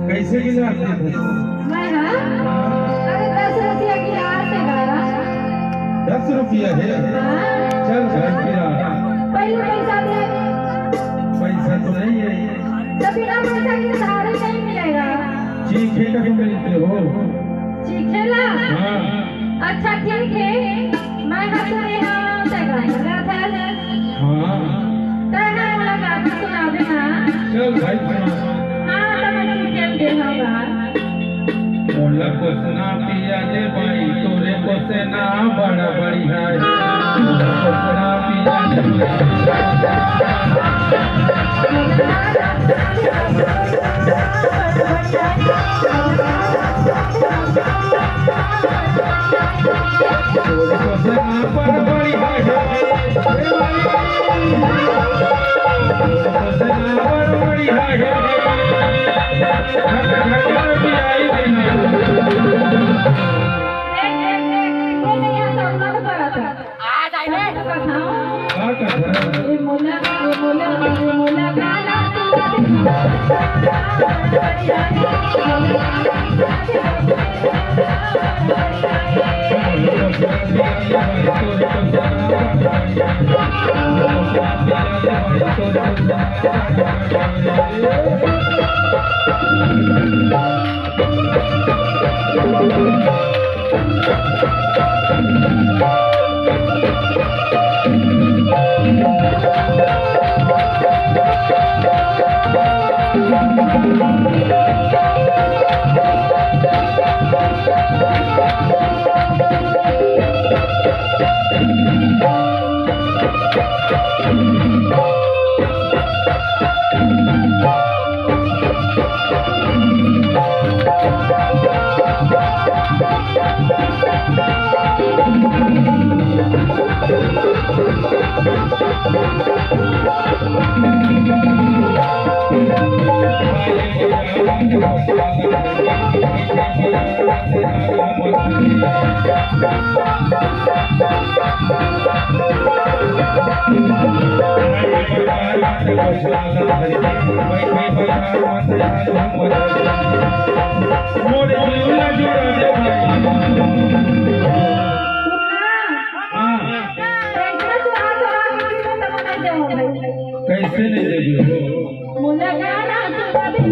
कैसे गिरा मैं अरे 10 रुपया की हाथ से गाया 10 रुपया है। चल गिरा पहले पैसा दे। पैसा तो नहीं है तो बिना पैसा के उधार नहीं मिलेगा। चीखे का क्यों मिलते हो? चीखेला? हाँ अच्छा ठीक है मैं हंसने हाँ से गाएगा था। हाँ कहना वाला गाना सुना देना। चल भाई सुना। मोला को सुना पिया जे भाई तोरे को से ना बड़ा बढ़िया है। मोला को सुना पिया जे तोरे को से ना बड़ा बढ़िया है। तोरे को से ना बड़ा बढ़िया है। कैसे नहीं देगी हो? मुझे गाना सुना दे।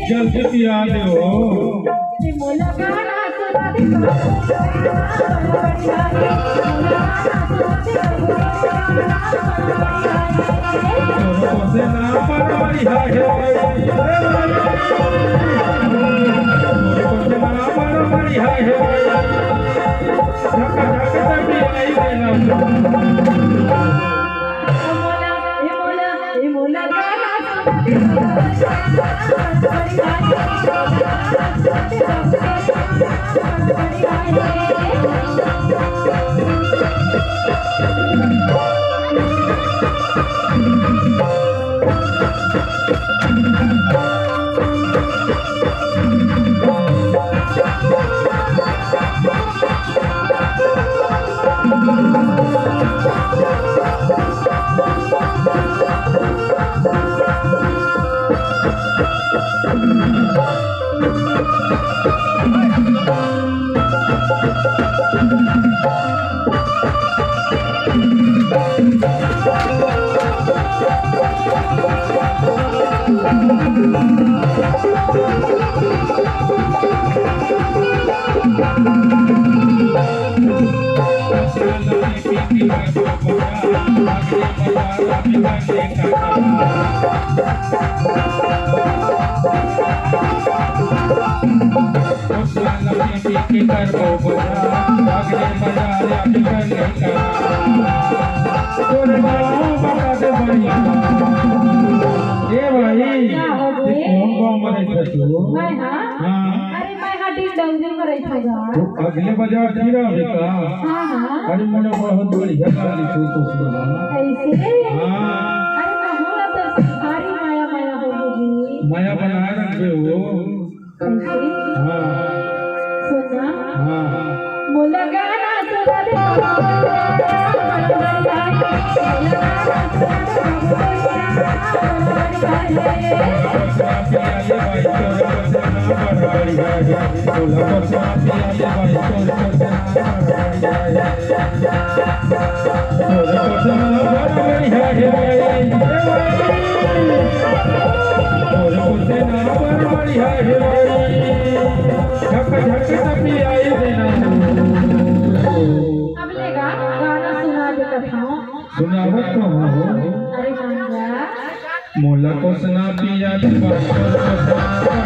जल्दी पिया दे हो। मोला अगले बाजार जीरा बेटा अरे मोने बहुत बढ़िया गाली तो सुना ऐसे हां अरे कहूँ तो सारी माया माया हो गई माया बना रखे हो ऐसे हां सुना हां मोला गाना सुना दे अब लेगा गाना सुना दे कथा सुनावत तो हो अरे गाना मोला को सुना पिया जी बाई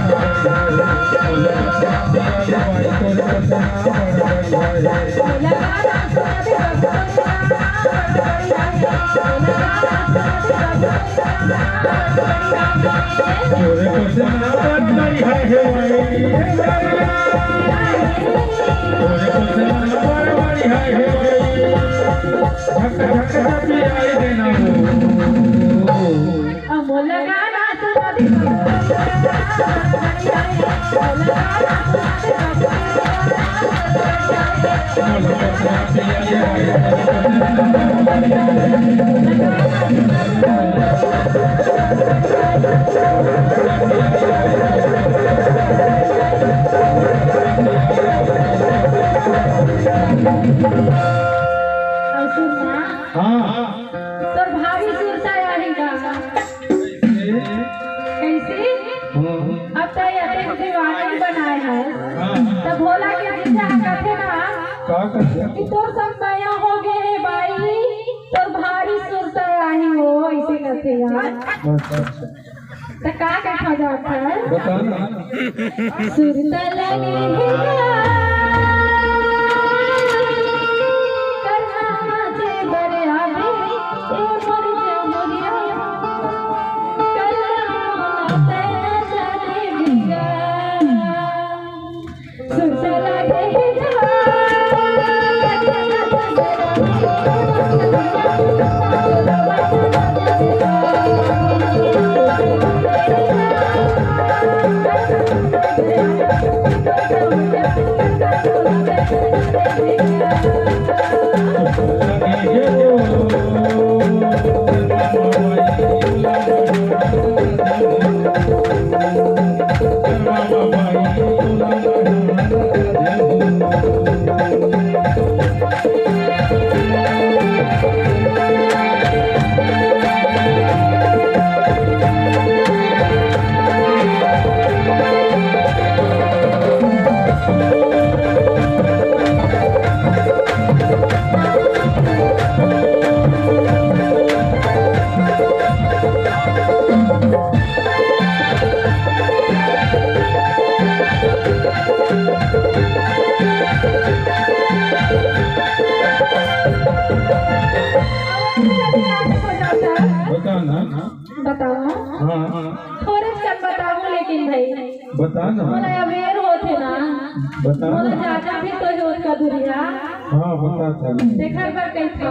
मोला गाना सुना दे हाँ तो भारी सुरता आएगा कैसे अब तो ये दीवाने बनाए हैं तो भोला के पीछे कहते ना कि तो सब माया हो गए है भाई तो भारी सुरता आई हो ऐसे कहते यार तो का कहा जाता है बताना सुरता लगे बता ना। बताओ। हाँ थोड़े कम बताओ लेकिन भाई बता ना। बोला अवेयर होते ना। बता बोला ना। ज्यादा भी तो है उसका दूरिया। हाँ बता। देखा कैसा